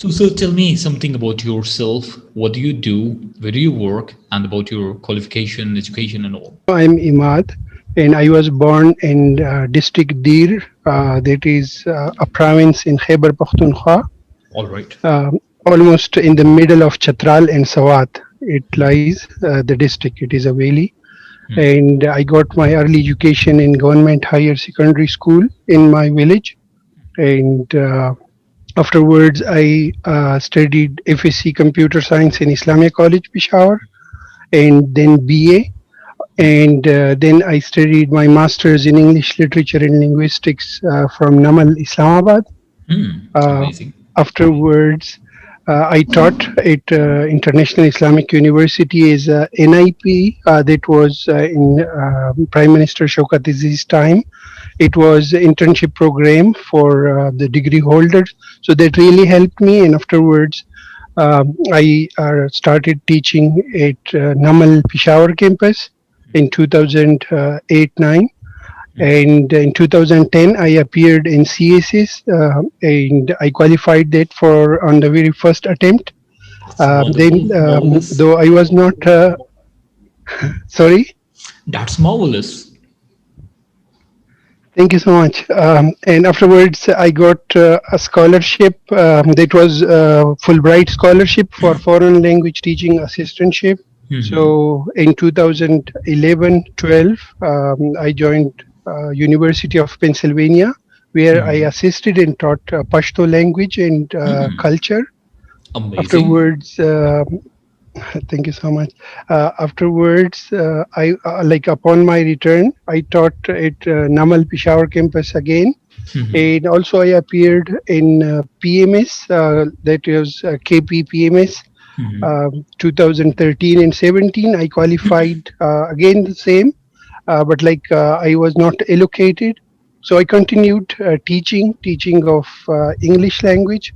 So, sir, tell me something about yourself. What do you do? Where do you work? And about your qualification, education, and all. I'm Imad, and I was born in district Dir, that is a province in Khyber Pakhtunkhwa, All right. almost in the middle of Chatral and Sawat. It lies the district. It is a valley, and I got my early education in government higher secondary school in my village, and afterwards I studied FSC Computer Science in Islamia College, Peshawar, and then BA. And then I studied my master's in English literature and linguistics from Namal, Islamabad. Uh, Amazing. Afterwards, I taught at International Islamic University as a NIP. That was in Prime Minister Shaukat Aziz's time. It was an internship program for the degree holders. So that really helped me. And afterwards, I started teaching at Namal Peshawar campus in 2008-9, and in 2010 I appeared in CSS, and I qualified that for on the very first attempt. That's wonderful. Then Marvelous. though I was not sorry. That's marvelous. Thank you so much. And afterwards, I got a scholarship that was Fulbright scholarship for foreign language teaching assistantship. So in 2011-12, I joined University of Pennsylvania, where I assisted and taught Pashto language and culture. Amazing. Afterwards, thank you so much. Afterwards, I like upon my return, I taught at Namal Peshawar campus again, and also I appeared in PMS, that was KP PMS, 2013 and 17. I qualified again the same, but I was not allocated, so I continued teaching of English language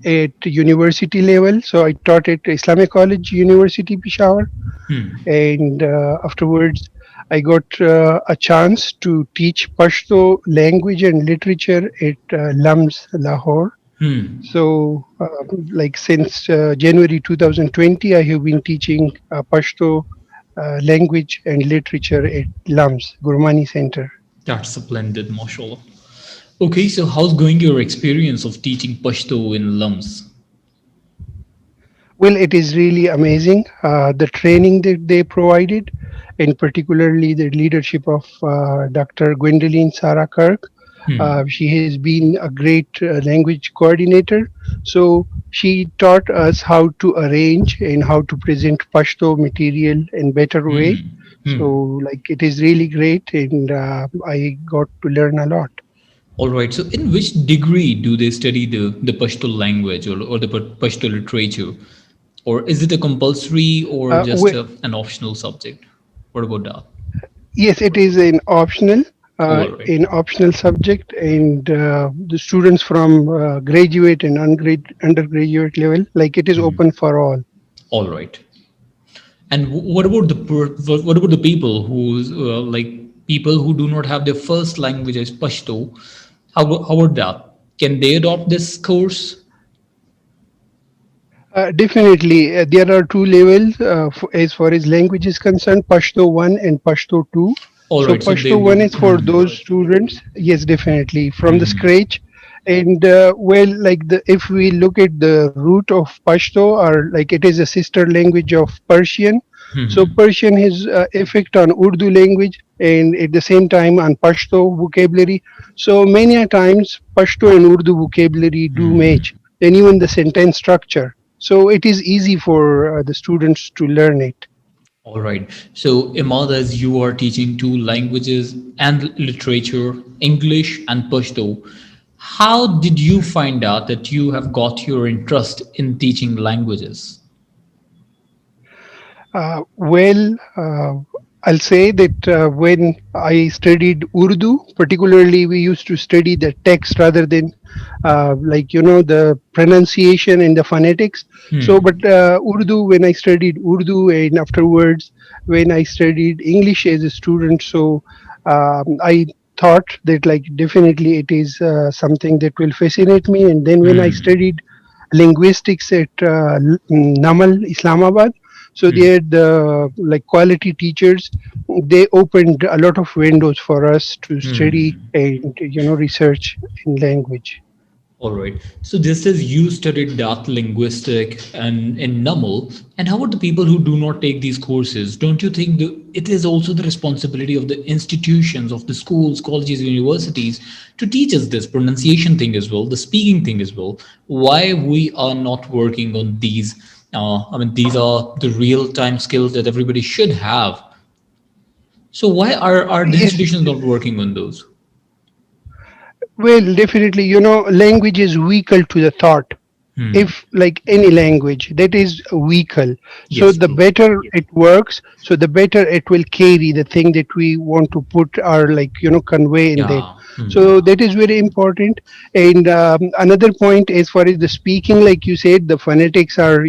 at university level. So I taught at Islamic College, University Peshawar, and afterwards I got a chance to teach Pashto language and literature at LUMS Lahore. So, since January 2020, I have been teaching Pashto language and literature at LUMS Gurmani Center. That's splendid, mashallah. Okay, so how's going your experience of teaching Pashto in Lums? Well, it is really amazing. The training that they provided, and particularly the leadership of Dr. Gwendoline Sarah Kirk. She has been a great language coordinator. So she taught us how to arrange and how to present Pashto material in better way. So, it is really great, and I got to learn a lot. All right, so in which degree do they study the Pashto language or the Pashto literature? Or is it a compulsory or just Well, an optional subject? What about that? yes, it is All right. an optional subject, and the students from graduate and undergraduate level, it is open for all. All right. And what about what about the people who's like people who do not have their first language as Pashto? How about that? Can they adopt this course? Definitely, there are two levels as far as language is concerned: Pashto 1 and Pashto 2. All So right. So they Pashto 1 would. is for those students, yes, definitely from the scratch. And if we look at the root of Pashto, or it is a sister language of Persian. So Persian has effect on Urdu language, and at the same time on Pashto vocabulary. So many a times Pashto and Urdu vocabulary do match, and even the sentence structure. So it is easy for the students to learn it. All right. So, Imad, as you are teaching two languages and literature, English and Pashto, how did you find out that you have got your interest in teaching languages? Well, I'll say that when I studied Urdu, particularly, we used to study the text rather than, the pronunciation and the phonetics. So, but Urdu, when I studied Urdu, and afterwards, when I studied English as a student, so I thought that, definitely it is something that will fascinate me. And then when I studied linguistics at Namal, Islamabad. So Hmm. there, the like quality teachers, they opened a lot of windows for us to study Hmm. and research in language. All right. So just as you studied that linguistic and in NUML, and how about the people who do not take these courses? Don't you think it is also the responsibility of the institutions, of the schools, colleges, universities to teach us this pronunciation thing as well, the speaking thing as well? Why we are not working on these? I mean, these are the real-time skills that everybody should have. So why are the Yes, institutions not working on those? well, definitely, language is vehicle to the thought. Hmm. If like any language, that is a vehicle. So Yes, the true. better it works, so the better it will carry the thing that we want to put or like convey in that. Yeah. Hmm. So that is very important. And another point, as far as the speaking, like you said, the phonetics are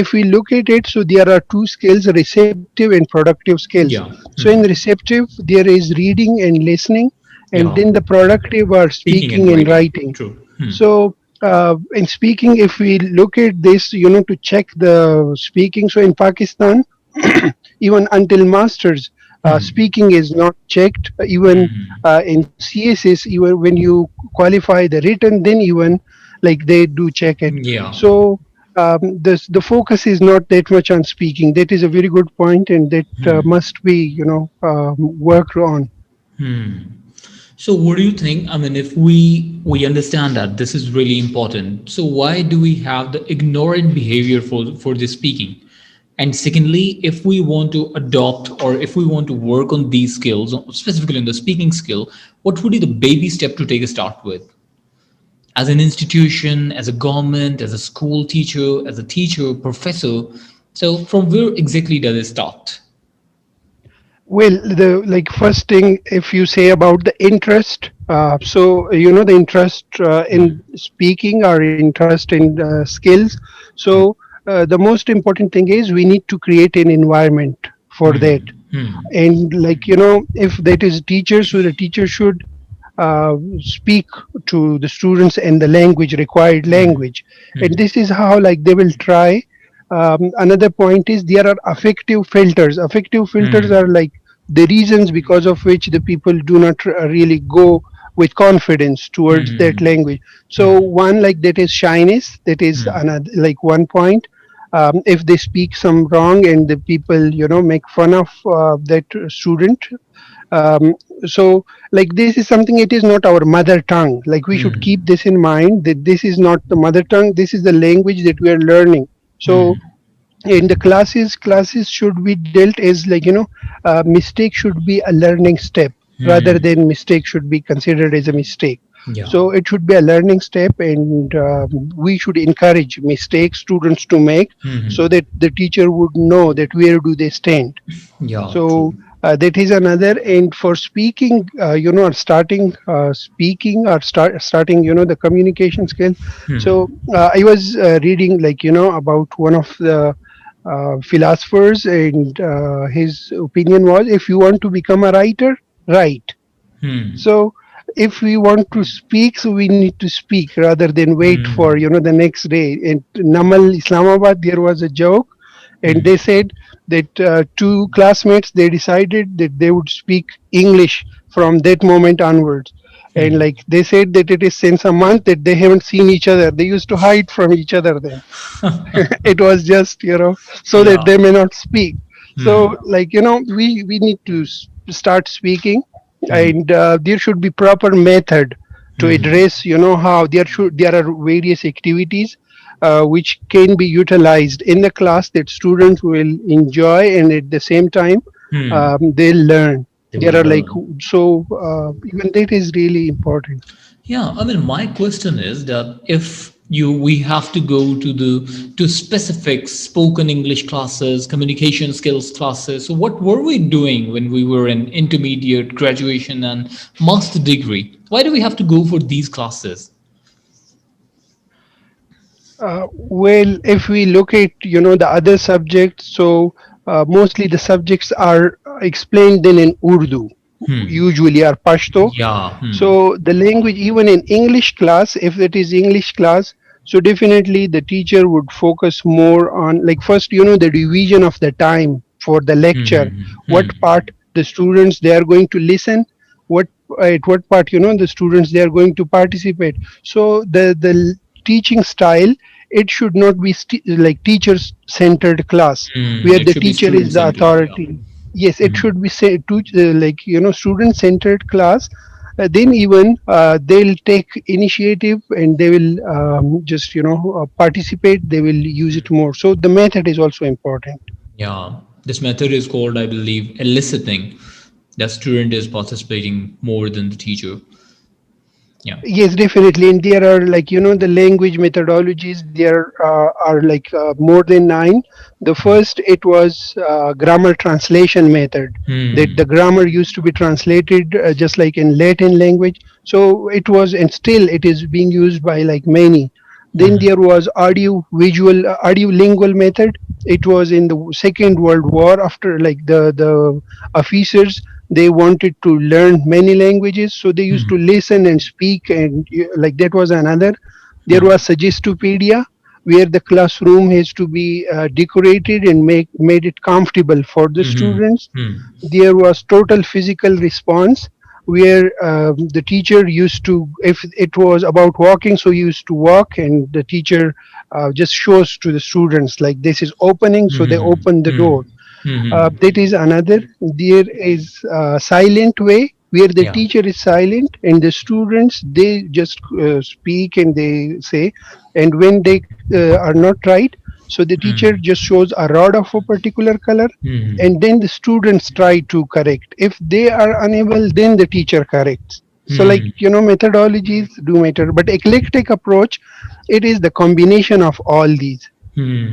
if we look at it, so there are two skills: receptive and productive skills. Yeah. So in Hmm. receptive there is reading and listening, and Yeah. then the productive are Speaking speaking and and writing. writing. True. Hmm. So, in speaking, if we look at this, to check the speaking, so in Pakistan, even until masters, Hmm. speaking is not checked. Even Hmm. in CSS, even when you qualify the written, then even like they do check it. Yeah. So, the focus is not that much on speaking. That is a very good point, and that must be worked on. So what do you think? I mean, if we understand that this is really important, so why do we have the ignorant behavior for this speaking? And secondly, if we want to adopt or if we want to work on these skills, specifically in the speaking skill, what would be the baby step to take a start with? As an institution, as a government, as a school teacher, as a teacher, professor. So from where exactly does it start? Well, the like first thing, if you say about the interest, so the interest in speaking or interest in skills. So the most important thing is we need to create an environment for that. And like if that is teachers, so the teacher should speak to the students in the language, required language. And this is how like they will try. Another point is there are affective filters. Affective filters are like the reasons because of which the people do not really go with confidence towards that language. So one like that is shyness. That is another like one point. If they speak some wrong and the people make fun of that student, um, so like this is something, it is not our mother tongue. Like we should keep this in mind that this is not the mother tongue, this is the language that we are learning. So in the classes should be dealt as like mistake should be a learning step rather than mistake should be considered as a mistake. Yeah. So it should be a learning step, and we should encourage mistakes students to make, so that the teacher would know that where do they stand. Yeah, true. So that is another. And for speaking, or starting speaking or starting the communication skill. So I was reading like about one of the philosophers, and his opinion was, if you want to become a writer, write. So if we want to speak, so we need to speak rather than wait for the next day. In Namal, Islamabad, there was a joke, and they said that two classmates, they decided that they would speak English from that moment onwards. And like they said that it is since a month that they haven't seen each other. They used to hide from each other then. It was just so that Yeah. they may not speak. So like we need to start speaking, and there should be proper method to address how there are various activities which can be utilized in the class that students will enjoy, and at the same time they'll learn. They will There are like, learn. so even that is really important. Yeah, I mean, my question is that if we have to go to the to specific spoken English classes, communication skills classes. So what were we doing when we were in intermediate, graduation, and master degree? Why do we have to go for these classes? Well, if we look at the other subjects, so mostly the subjects are explained then in Urdu, usually are Pashto. Yeah. So the language, even in English class, if it is English class, So definitely the teacher would focus more on, like, first, the division of the time for the lecture, what part the students they are going to listen, what at what part, the students they are going to participate. So the teaching style, it should not be like teachers centered class where It the should be teacher student is the centered. Yeah. authority. Yes, it Mhm. should be say to, like, student centered class. Then even they'll take initiative and they will just participate, they will use it more. So the method is also important. Yeah. This method is called, I believe, eliciting. The student is participating more than the teacher. Yeah. Yes, definitely. And there are, like, the language methodologies. There are like more than nine. The first, it was grammar translation method. That Hmm. the grammar used to be translated just like in Latin language. So it was, and still it is being used by like many. Then there was audio visual, audio lingual method. It was in the Second World War, after like the officers they wanted to learn many languages, so they used to listen and speak, and like that was another. There Yeah. was Suggestopedia, where the classroom has to be decorated and made it comfortable for the Hmm. students. Hmm. There was total physical response, where the teacher used to, if it was about walking, so he used to walk, and the teacher just shows to the students like this is opening, so they Hmm. open the Hmm. door. Hmm. That is another. There is a silent way, where the Yeah. teacher is silent and the students they just speak and they say, and when they are not right, so the teacher just shows a rod of a particular color, Hmm. and then the students try to correct. If they are unable, then the teacher corrects. So, like, Hmm. methodologies do matter, but eclectic approach, it is the combination of all these. Hmm.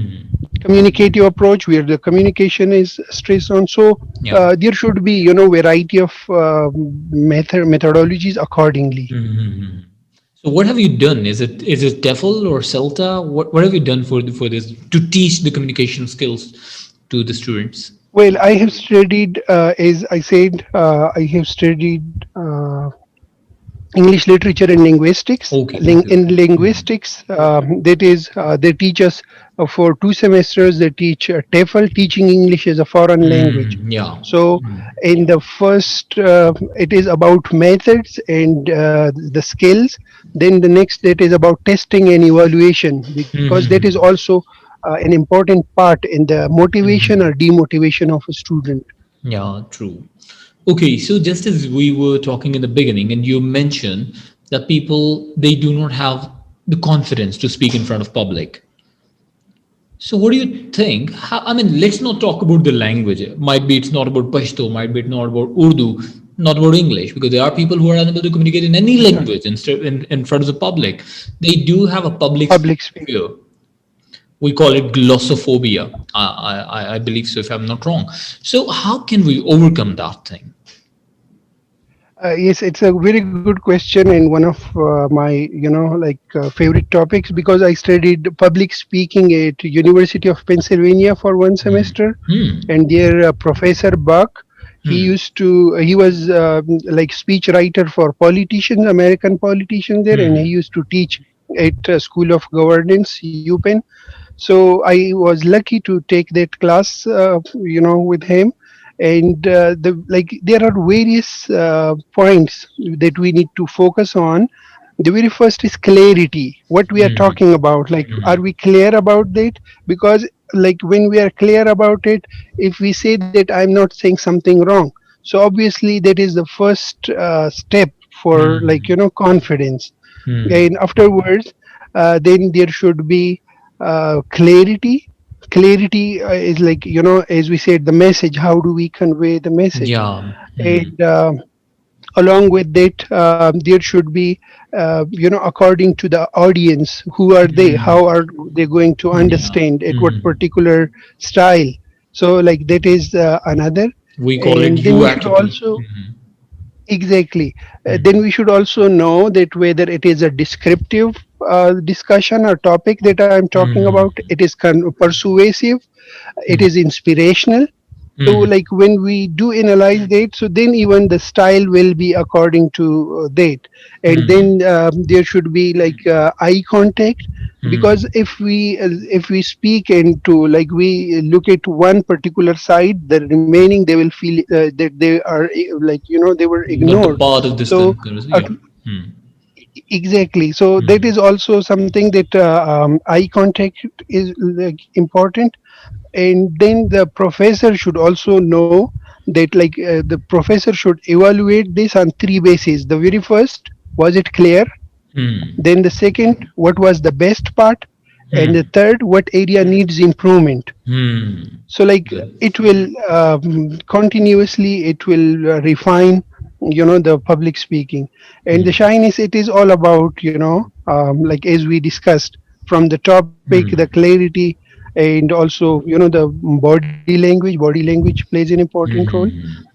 Communicative approach, where the communication is stressed on. So Yeah. there should be, variety of methodologies accordingly. Hmm. So what have you done? Is it TEFL or CELTA? What have you done for this to teach the communication skills to the students? Well, I have studied, as I said, I have studied English literature and linguistics. Okay. Okay. In Okay. linguistics, that is, they teach us for 2 semesters. They teach TEFL, teaching English as a foreign language. Yeah. So, in the first, it is about methods and the skills. Then the next, that is about testing and evaluation, because that is Hmm. also an important part in the motivation or demotivation of a student. Yeah. True. Okay, so just as we were talking in the beginning, and you mentioned that people they do not have the confidence to speak in front of public. So what do you think? I mean, let's not talk about the language. Might be it's not about Pashto, might be it's not about Urdu, not about English, because there are people who are unable to communicate in any language instead in front of the public. They do have a public Public speaking speaking. fear. We call it glossophobia. I believe so, if I'm not wrong. So how can we overcome that thing? Yes, it's a very good question, and one of my, like, favorite topics, because I studied public speaking at University of Pennsylvania for one semester, Hmm. and there Professor Buck, he was like speech writer for politicians, American politicians there, and he used to teach at School of Governance, UPenn. So I was lucky to take that class, with him. And like, there are various points that we need to focus on. The very first is clarity, what we are talking about, like, are we clear about that? Because, like, when we are clear about it, if we say that I'm not saying something wrong, so obviously that is the first step for, like, confidence. And afterwards, then there should be clarity. Clarity is, like, as we said, the message, how do we convey the message? Yeah. And along with that, there should be, according to the audience, who are they, how are they going to Yeah. understand at what particular style. So, like, that is another. We call it And then you we should attitude. also, exactly. Then we should also know that whether it is a descriptive discussion or topic that I'm talking about, it is persuasive, it is inspirational, So like when we do analyze that, so then even the style will be according to that. And then there should be like eye contact, because if we speak into like we look at one particular side, the remaining they will feel that they are like they were Not the ignored. part of this So yeah. exactly. So that is also something that eye contact is like important. And then the professor should also know that like the professor should evaluate this on three bases. The very first, was it clear? Then the second, what was the best part? And the third, what area needs improvement? So like Good. it will continuously it will refine the public speaking. And the shyness, it is all about like as we discussed, from the topic, the clarity, and also the body language plays an important role.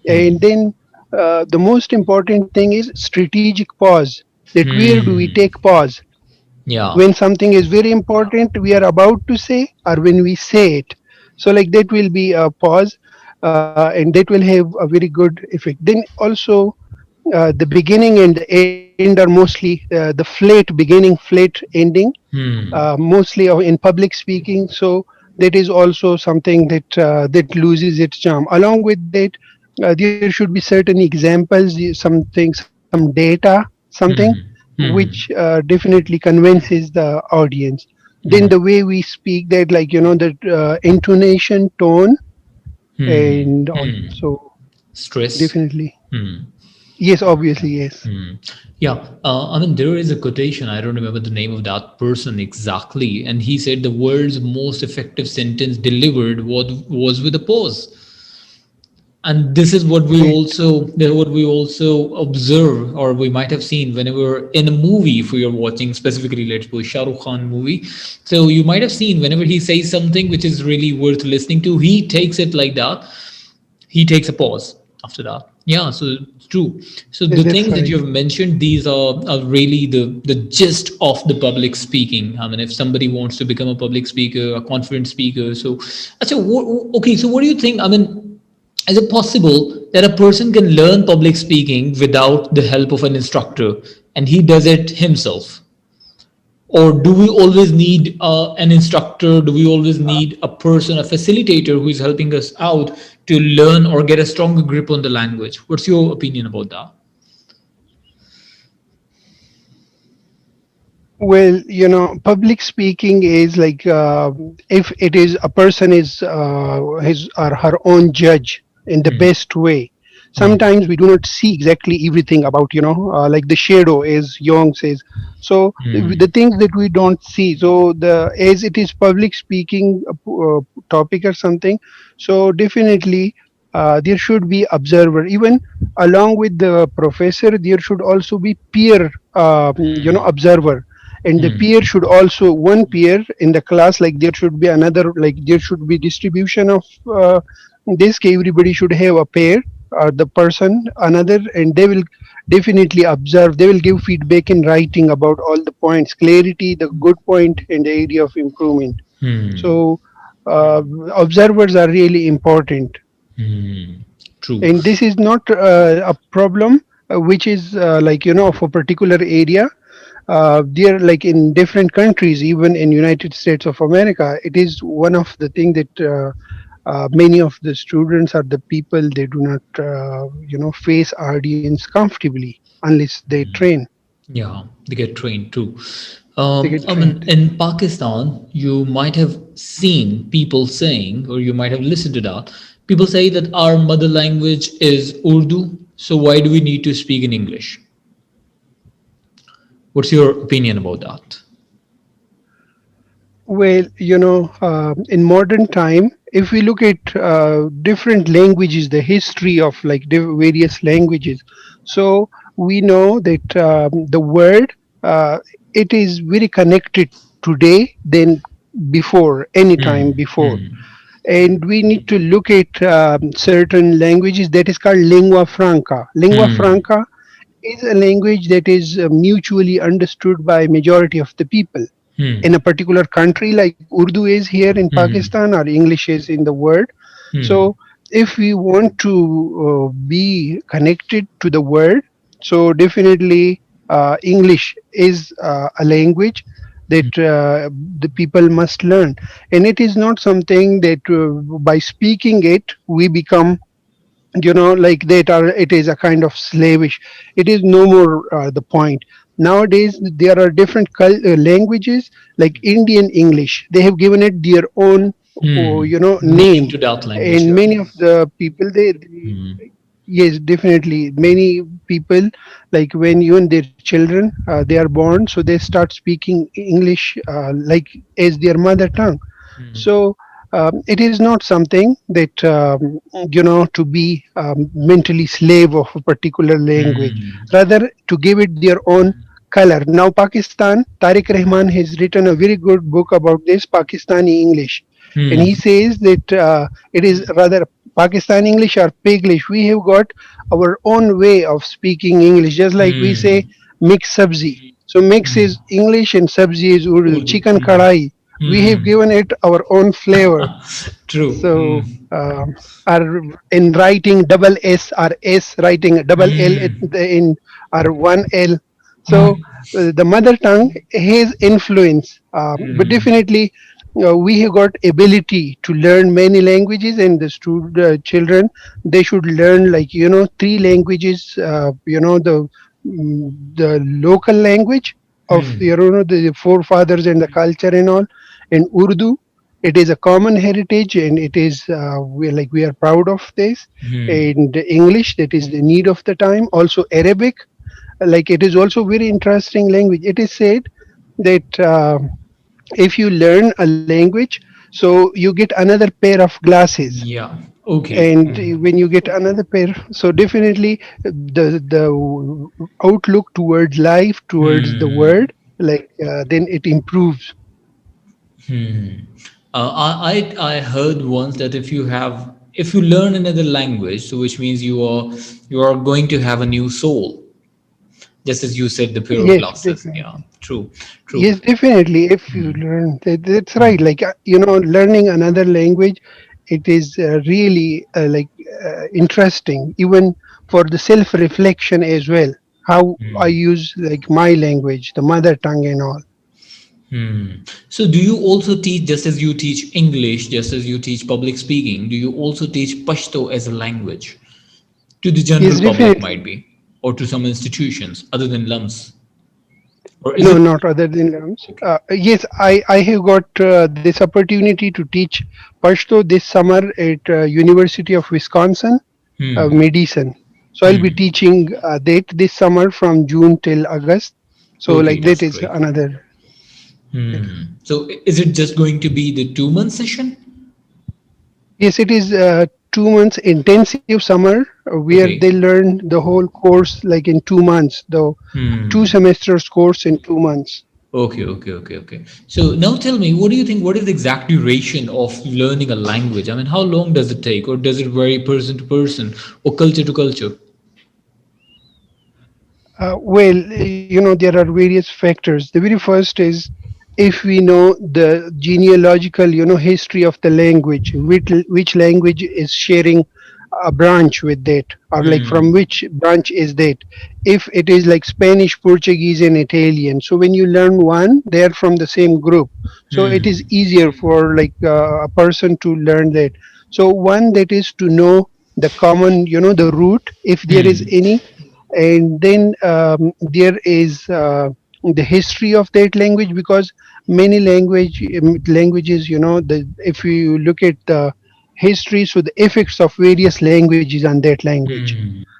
And then the most important thing is strategic pause, that where do we take pause Yeah. when something is very important we are about to say, or when we say it. So like that will be a pause, and that will have a very good effect. Then also the beginning and the end are mostly the flat beginning, flat ending, mostly in public speaking. So that is also something that loses its charm. Along with that, there should be certain examples, some data, something which definitely convinces the audience. Then the way we speak, that like the intonation, tone, and also Stress. definitely yes, obviously yes. Yeah, I mean, there is a quotation. I don't remember the name of that person exactly, and he said the world's most effective sentence delivered was with a pause. And this is what we Great. also observe, or we might have seen whenever in a movie. If we are watching specifically, let's suppose Shah Rukh Khan movie, so you might have seen whenever he says something which is really worth listening to, he takes it like that, he takes a pause after that. Yeah, so it's true. So Yes, the that's things that right. you have mentioned, these are really the gist of the public speaking. I mean, if somebody wants to become a public speaker, a confident speaker, so okay, so what do you think? I mean, is it possible that a person can learn public speaking without the help of an instructor, and he does it himself? Or do we always need an instructor? Do we always need a person, a facilitator who is helping us out to learn or get a stronger grip on the language? What's your opinion about that? Well, public speaking is like if it is a person is his or her own judge in the best way. Sometimes we do not see exactly everything about, like the shadow, as Young says. So the things that we don't see. So the as it is public speaking topic or something. So definitely there should be observer. Even along with the professor, there should also be peer, observer. And the peer should also, one peer in the class, like there should be another, like there should be distribution of this. Everybody should have a pair, the person another, and they will definitely observe, they will give feedback in writing about all the points, clarity, the good point, and the area of improvement. So uh, observers are really important. True. And this is not a problem which is like of a particular area. There, like in different countries, even in United States of America, it is one of the thing that many of the students or the people, they do not face audience comfortably unless they train, Yeah, they get trained too. they get I mean, trained. in Pakistan, you might have seen people saying, or you might have listened to that. People say that our mother language is Urdu, so why do we need to speak in English? What's your opinion about that? Well, in modern time, if we look at different languages, the history of like various languages, so we know that the word, it is very connected today than before, any time before. And we need to look at certain languages that is called lingua franca. Lingua franca is a language that is mutually understood by majority of the people in a particular country, like Urdu is here in Pakistan or English is in the world. So if we want to be connected to the world, so definitely English is a language that the people must learn, and it is not something that by speaking it we become, like that, or it is a kind of slavish. It is no more the point. Nowadays there are different languages, like Indian English. They have given it their own Meaning name. to that language, And yeah. many of the people, they yes, definitely many people, like when even their children, they are born, so they start speaking English like as their mother tongue. So it is not something that to be mentally slave of a particular language, rather to give it their own color. Now Pakistan, Tariq Rahman has written a very good book about this Pakistani English, and Hmm. he says that it is rather Pakistan English or Piglish. We have got our own way of speaking English, just like we say Hmm. mix sabzi. So mix is English and sabzi is Urdu. Urdu. Chicken kadai, we have Hmm. given it our own flavor. True. So our in writing double S or S writing double L in or one L. So the mother tongue has influence, but definitely we have got ability to learn many languages, and the children, they should learn, like, three languages. The local language of, the forefathers and the culture and all, and Urdu. It is a common heritage, and it is we are proud of this. And English, that is the need of the time. Also Arabic, like it is also very interesting language. It is said that if you learn a language, so you get another pair of glasses. Yeah. Okay. And when you get another pair, so definitely the outlook towards life, towards the world, like then it improves. I heard once that if you learn another language, so which means you are going to have a new soul, just as you said, the pair of Yes, glasses. Yeah. definitely. True. True. Yes, definitely. If you learn, that's right. Like, learning another language, it is really interesting, even for the self reflection as well. How I use like my language, the mother tongue, and all. So, do you also teach, just as you teach English, just as you teach public speaking, do you also teach Pashto as a language to the general Yes, public, definitely. might be, or to some institutions other than LUMS? Or is No, it not other than Lams. okay? Yes, I have got this opportunity to teach Pashto this summer at University of Wisconsin, medicine. So I'll be teaching that this summer from June till August. So Okay, like that that's is great. another. So, is it just going to be the 2 month session? Yes, it is 2 months intensive summer where they Okay. learn the whole course like in 2 months, though two semesters course in 2 months. Okay, okay, okay, okay. So now tell me, what do you think? What is the exact duration of learning a language? I mean, how long does it take, or does it vary person to person, or culture to culture? Well, there are various factors. The very first is if we know the genealogical, history of the language, which language is sharing a branch with that, or like from which branch is that. If it is like Spanish, Portuguese, and Italian, so when you learn one, they're from the same group. So it is easier for like a person to learn that. So one, that is to know the common, the root, if there is any. And then there is the history of that language, because many languages, if you look at the history, so the effects of various languages on that language.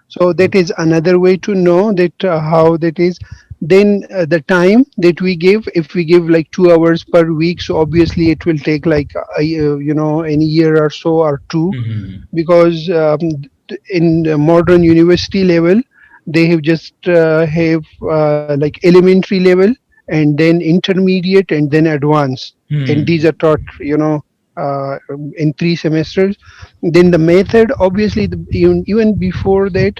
So that is another way to know that how that is. Then the time that we give, if we give like 2 hours per week, so obviously it will take like any year or so or two, because in the modern university level, they have just have like elementary level, and then intermediate, and then advanced, and these are taught in 3 semesters. Then the method, obviously, even before that,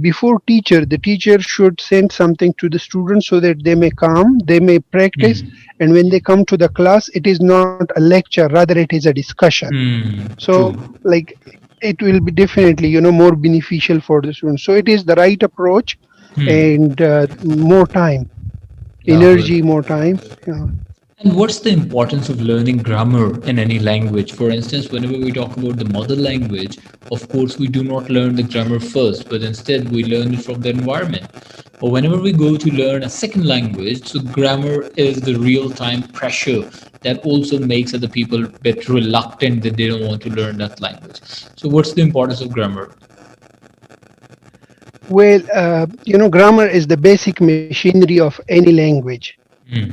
before teacher, the teacher should send something to the students so that they may come, they may practice, and when they come to the class, it is not a lecture, rather it is a discussion. So True. like it will be definitely, more beneficial for the students. So it is the right approach, Hmm. and more time, Yeah, well. energy, more time. And what's the importance of learning grammar in any language? For instance, whenever we talk about the mother language, of course, we do not learn the grammar first, but instead we learn it from the environment. Or whenever we go to learn a second language, so grammar is the real time pressure that also makes other people a bit reluctant that they don't want to learn that language. So, what's the importance of grammar? Well, grammar is the basic machinery of any language. Hmm.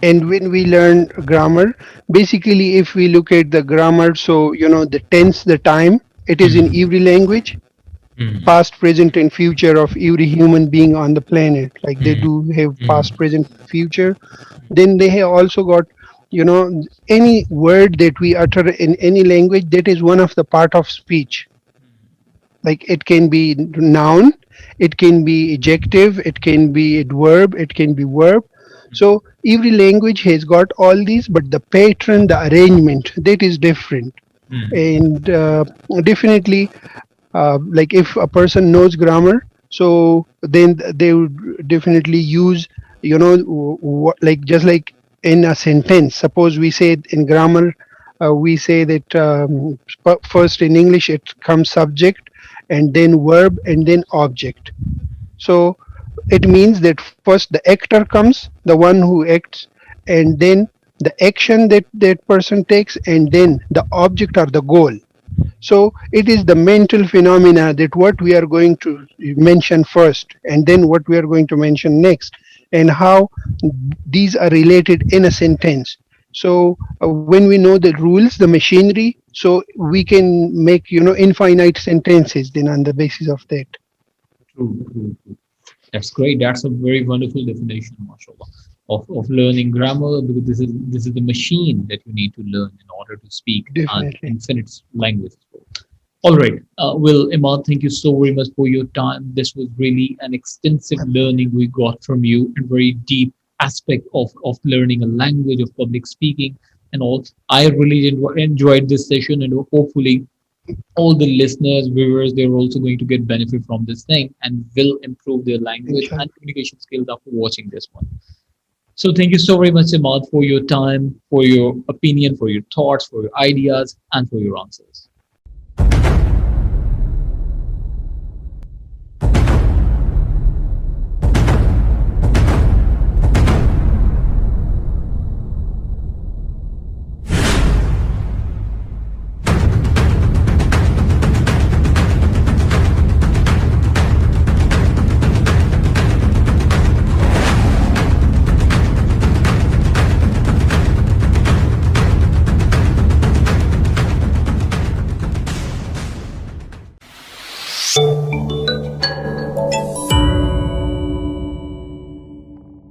And when we learn grammar, basically, if we look at the grammar, so, the tense, the time, it is in Hmm. every language, Hmm. past, present, and future of every human being on the planet. Like they Hmm. do have Hmm. past, present, future. Then they have also got, any word that we utter in any language, that is one of the part of speech. Like it can be noun, it can be adjective, it can be adverb, it can be verb. So every language has got all these, but the pattern, the arrangement, that is different. Hmm. And definitely, like if a person knows grammar, so then they would definitely use, like just like in a sentence, suppose we say in grammar, we say that, first in English it comes subject, and then verb, and then object. So it means that first the actor comes, the one who acts, and then the action that that person takes, and then the object or the goal. So it is the mental phenomena that what we are going to mention first, and then what we are going to mention next, and how these are related in a sentence. So when we know the rules, the machinery, so we can make, infinite sentences then on the basis of that. True, true, true. That's great. That's a very wonderful definition, mashallah, of learning grammar because this is the machine that you need to learn in order to speak an Definitely. infinite language. All right. Well, Imad, thank you so very much for your time. This was really an extensive learning we got from you and very deep aspect of learning a language of public speaking and all. I really enjoyed this session and hopefully all the listeners, viewers, they're also going to get benefit from this thing and will improve their language Inshallah. and communication skills after watching this one. So thank you so very much, Imad, for your time, for your opinion, for your thoughts, for your ideas, and for your answers.